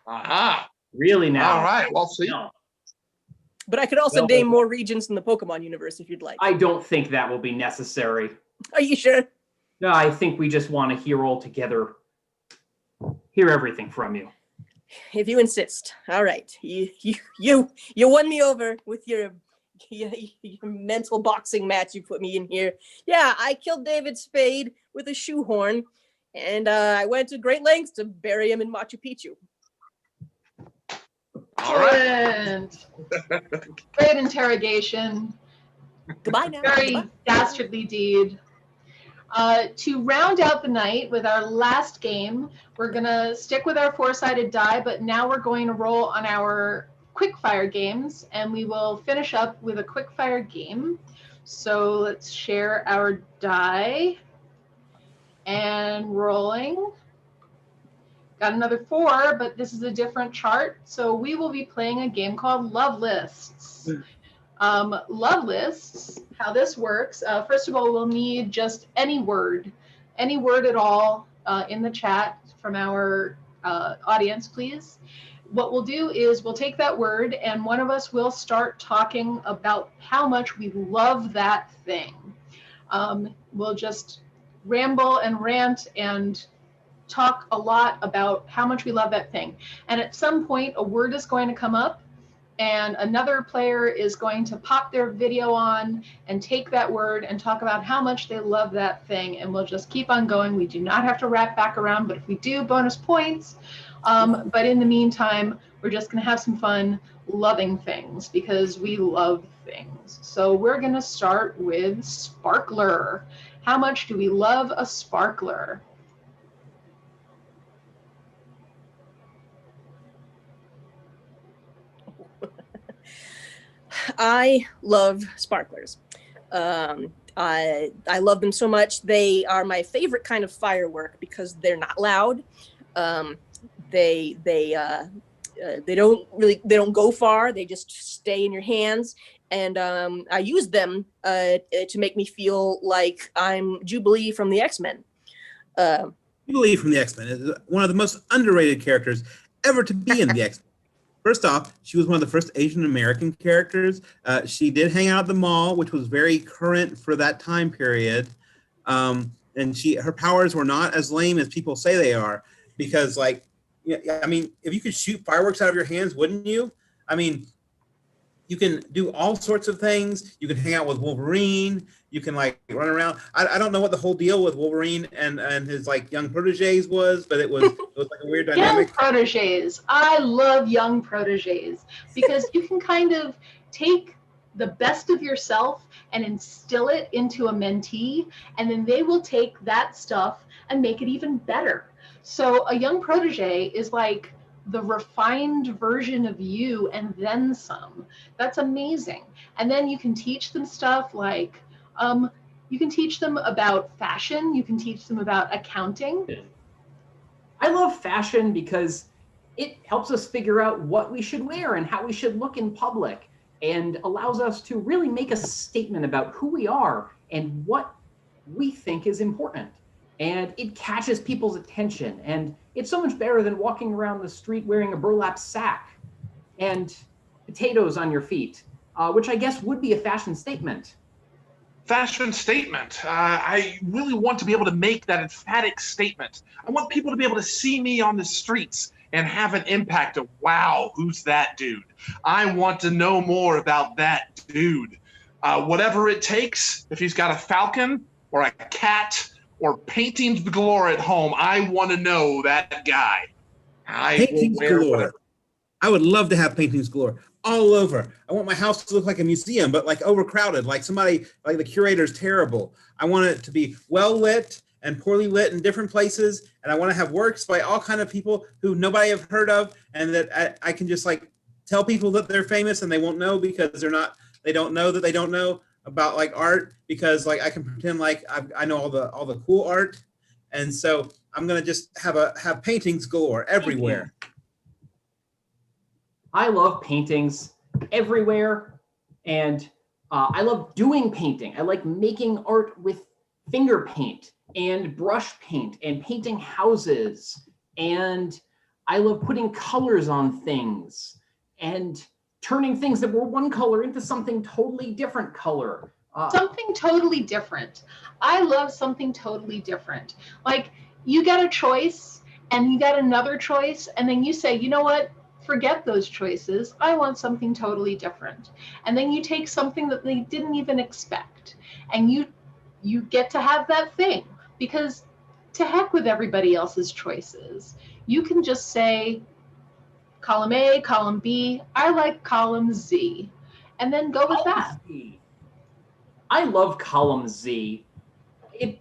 Aha. Really now? All right. Well, see. No. But I could also name more regions in the Pokemon universe if you'd like. I don't think that will be necessary. Are you sure? No, I think we just want to hear everything from you. If you insist. All right. You won me over with your mental boxing match you put me in here. Yeah, I killed David Spade with a shoehorn, and I went to great lengths to bury him in Machu Picchu. All right. Great interrogation. Goodbye now. Very Goodbye. dastardly deed. To round out the night with our last game, we're going to stick with our four-sided die, but now we're going to roll on our quickfire games, and we will finish up with a quickfire game. So let's share our die. And rolling. Got another 4, but this is a different chart. So we will be playing a game called Love Lists. Love Lists, how this works. First of all, we'll need just any word at all in the chat from our audience, please. What we'll do is we'll take that word and one of us will start talking about how much we love that thing. We'll just ramble and rant and talk a lot about how much we love that thing. And at some point, a word is going to come up and another player is going to pop their video on and take that word and talk about how much they love that thing. And we'll just keep on going. We do not have to wrap back around, but if we do, bonus points. But in the meantime, we're just going to have some fun loving things because we love things. So we're going to start with sparkler. How much do we love a sparkler? I love sparklers. I love them so much. They are my favorite kind of firework because they're not loud. They don't go far. They just stay in your hands. And I use them to make me feel like I'm Jubilee from the X-Men. Jubilee from the X-Men is one of the most underrated characters ever to be in the X-Men. First off, she was one of the first Asian American characters. She did hang out at the mall, which was very current for that time period. And her powers were not as lame as people say they are, because like, I mean, if you could shoot fireworks out of your hands, wouldn't you? I mean, you can do all sorts of things. You can hang out with Wolverine. You can like run around. I don't know what the whole deal with Wolverine and his like young proteges was, but it was like a weird dynamic. Young proteges. I love young proteges because you can kind of take the best of yourself and instill it into a mentee, and then they will take that stuff and make it even better. So a young protege is like the refined version of you and then some. That's amazing. And then you can teach them stuff like, you can teach them about fashion. You can teach them about accounting. I love fashion because it helps us figure out what we should wear and how we should look in public, and allows us to really make a statement about who we are and what we think is important. And it catches people's attention. And it's so much better than walking around the street wearing a burlap sack and potatoes on your feet, which I guess would be a fashion statement. Fashion statement. I really want to be able to make that emphatic statement. I want people to be able to see me on the streets and have an impact of, wow, who's that dude? I want to know more about that dude. Whatever it takes, if he's got a falcon or a cat or paintings galore at home, I want to know that guy. Paintings galore. I would love to have paintings galore all over. I want my house to look like a museum, but like overcrowded, like somebody, like the curator's terrible. I want it to be well lit and poorly lit in different places. And I want to have works by all kind of people who nobody have heard of, and that I can just like tell people that they're famous and they won't know because they don't know that they don't know about like art, because like I can pretend like I know all the cool art. And so I'm going to just have paintings galore everywhere. I love paintings everywhere, and I love doing painting. I like making art with finger paint and brush paint and painting houses, and I love putting colors on things and turning things that were one color into something totally different color. Something totally different. I love something totally different. Like you get a choice and you get another choice, and then you say, you know what? Forget those choices. I want something totally different. And then you take something that they didn't even expect, and you get to have that thing, because to heck with everybody else's choices. You can just say column A, column B, I like column Z, and then go with that. I love column Z.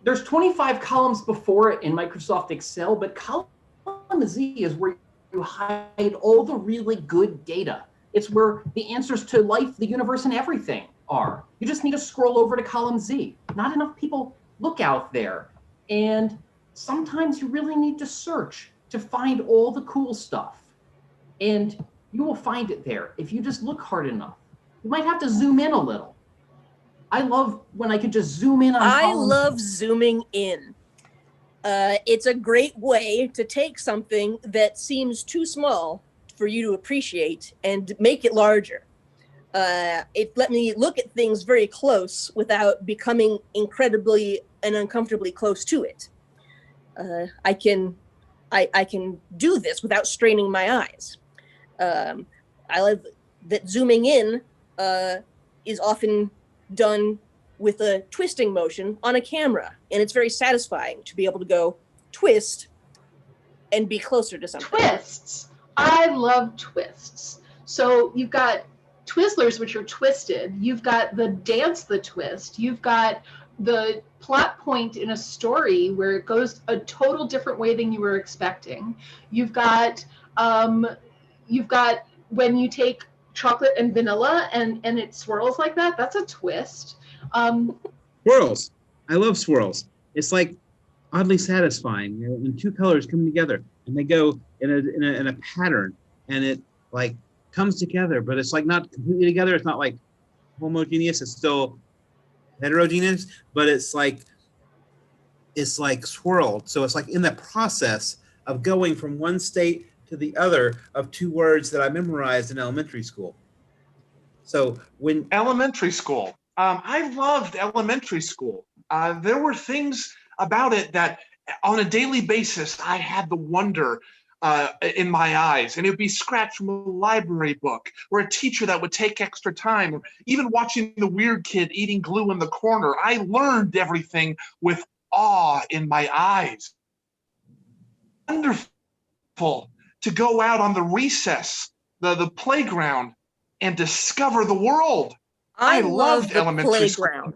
There's 25 columns before it in Microsoft Excel, but column Z is where you hide all the really good data. It's where the answers to life, the universe, and everything are. You just need to scroll over to column Z. Not enough people look out there. And sometimes you really need to search to find all the cool stuff. And you will find it there if you just look hard enough. You might have to zoom in a little. I love when I can just zoom in on I love zooming in. It's a great way to take something that seems too small for you to appreciate and make it larger. It let me look at things very close without becoming incredibly and uncomfortably close to it. I can do this without straining my eyes. I love that zooming in is often done with a twisting motion on a camera, and it's very satisfying to be able to go twist and be closer to something. Twists. I love twists. So you've got Twizzlers, which are twisted. You've got the dance, the twist. You've got the plot point in a story where it goes a total different way than you were expecting. You've got when you take chocolate and vanilla and it swirls like that. That's a twist. Swirls. I love swirls. It's like oddly satisfying, you know, when two colors come together and they go in a pattern, and it like comes together, but it's like not completely together. It's not like homogeneous. It's still heterogeneous, but it's like swirled. So it's like in the process of going from one state to the other of two words that I memorized in elementary school. So when Elementary school, I loved elementary school. There were things about it that on a daily basis, I had the wonder in my eyes, and it would be scratched from a library book, or a teacher that would take extra time, or even watching the weird kid eating glue in the corner. I learned everything with awe in my eyes. Wonderful to go out on the recess, the playground, and discover the world. I loved the elementary playground.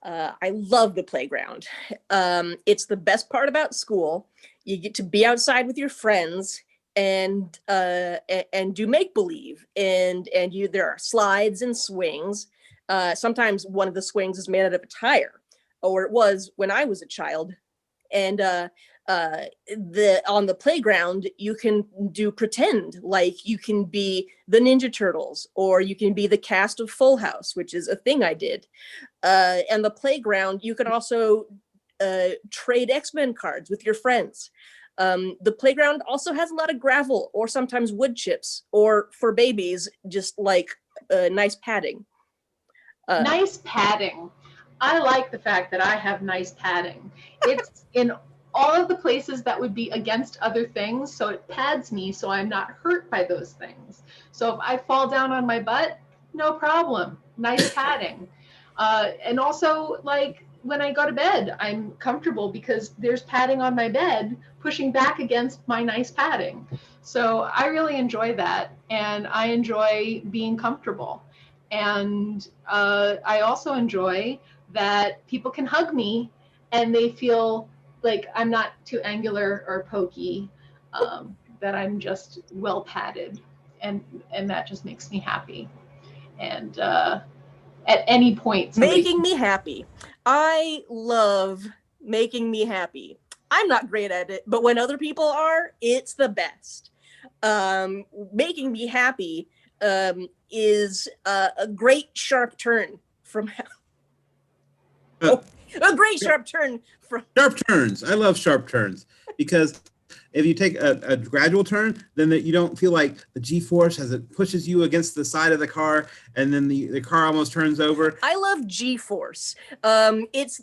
I love the playground. It's the best part about school. You get to be outside with your friends and do make believe, and there are slides and swings. Sometimes one of the swings is made out of a tire, or it was when I was a child. And on the playground, you can do pretend, like you can be the Ninja Turtles, or you can be the cast of Full House, which is a thing I did. And the playground, you can also trade X-Men cards with your friends. The playground also has a lot of gravel, or sometimes wood chips, or for babies, just like nice padding. Nice padding. I like the fact that I have nice padding. It's in all of the places that would be against other things, so it pads me so I'm not hurt by those things. So if I fall down on my butt, no problem. Nice padding. And also, like, when I go to bed, I'm comfortable because there's padding on my bed pushing back against my nice padding. So I really enjoy that, and I enjoy being comfortable. And I also enjoy that people can hug me and they feel like I'm not too angular or pokey, that I'm just well padded, and that just makes me happy. And at any point, making me happy. I love making me happy. I'm not great at it, but when other people are, it's the best. Making me happy is a great sharp turn from a great sharp turn from sharp turns. I love sharp turns because if you take a gradual turn, then you don't feel like the G-force as it pushes you against the side of the car, and then the car almost turns over. I love G-force. It's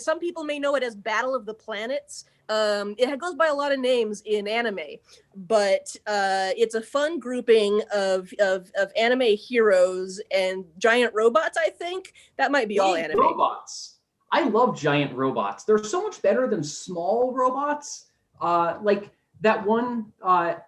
some people may know it as Battle of the Planets. It goes by a lot of names in anime, but it's a fun grouping of anime heroes and giant robots. I think that might be all anime. Robots. I love giant robots. They're so much better than small robots. Like that one that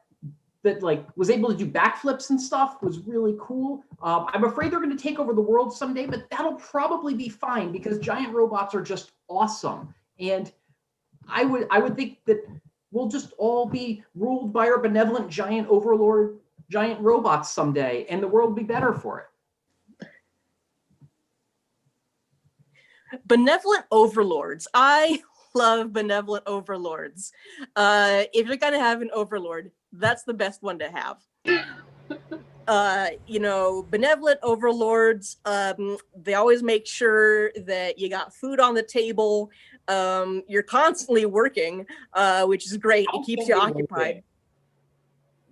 like was able to do backflips and stuff was really cool. I'm afraid they're going to take over the world someday, but that'll probably be fine because giant robots are just awesome. And I would think that we'll just all be ruled by our benevolent giant overlord, giant robots someday, and the world will be better for it. Benevolent overlords. I love benevolent overlords. If you're gonna have an overlord, that's the best one to have. Benevolent overlords, they always make sure that you got food on the table. You're constantly working, which is great. It keeps you occupied.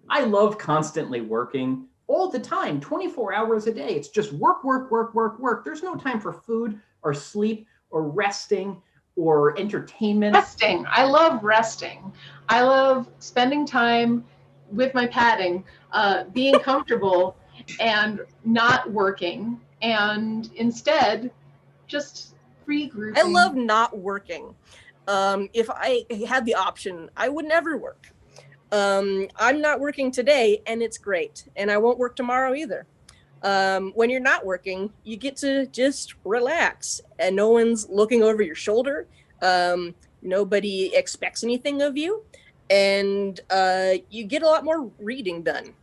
I love constantly working all the time, 24 hours a day. It's just work, work, work, work, work. There's no time for food or sleep or resting or entertainment. Resting. I love resting. I love spending time with my padding, being comfortable and not working, and instead just regrouping. I love not working. If I had the option, I would never work. I'm not working today, and it's great. And I won't work tomorrow either. When you're not working, you get to just relax, and no one's looking over your shoulder. Nobody expects anything of you, and you get a lot more reading done.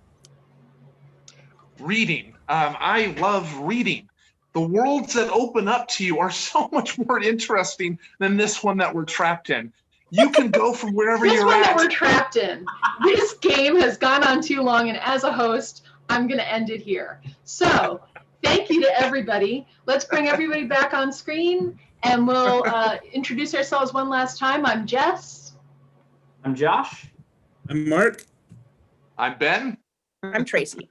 Reading. I love reading. The worlds that open up to you are so much more interesting than this one that we're trapped in. You can go from wherever This you're one at. that we're trapped in. This game has gone on too long, and as a host, I'm going to end it here. So, thank you to everybody. Let's bring everybody back on screen, and we'll introduce ourselves one last time. I'm Jess. I'm Josh. I'm Mark. I'm Ben. I'm Tracie.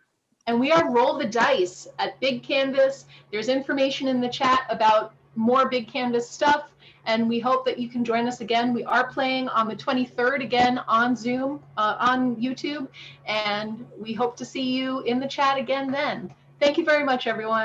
And we are Roll the Dice at Big Canvas. There's information in the chat about more Big Canvas stuff, and we hope that you can join us again. We are playing on the 23rd again on Zoom, on YouTube, and we hope to see you in the chat again then. Thank you very much, everyone.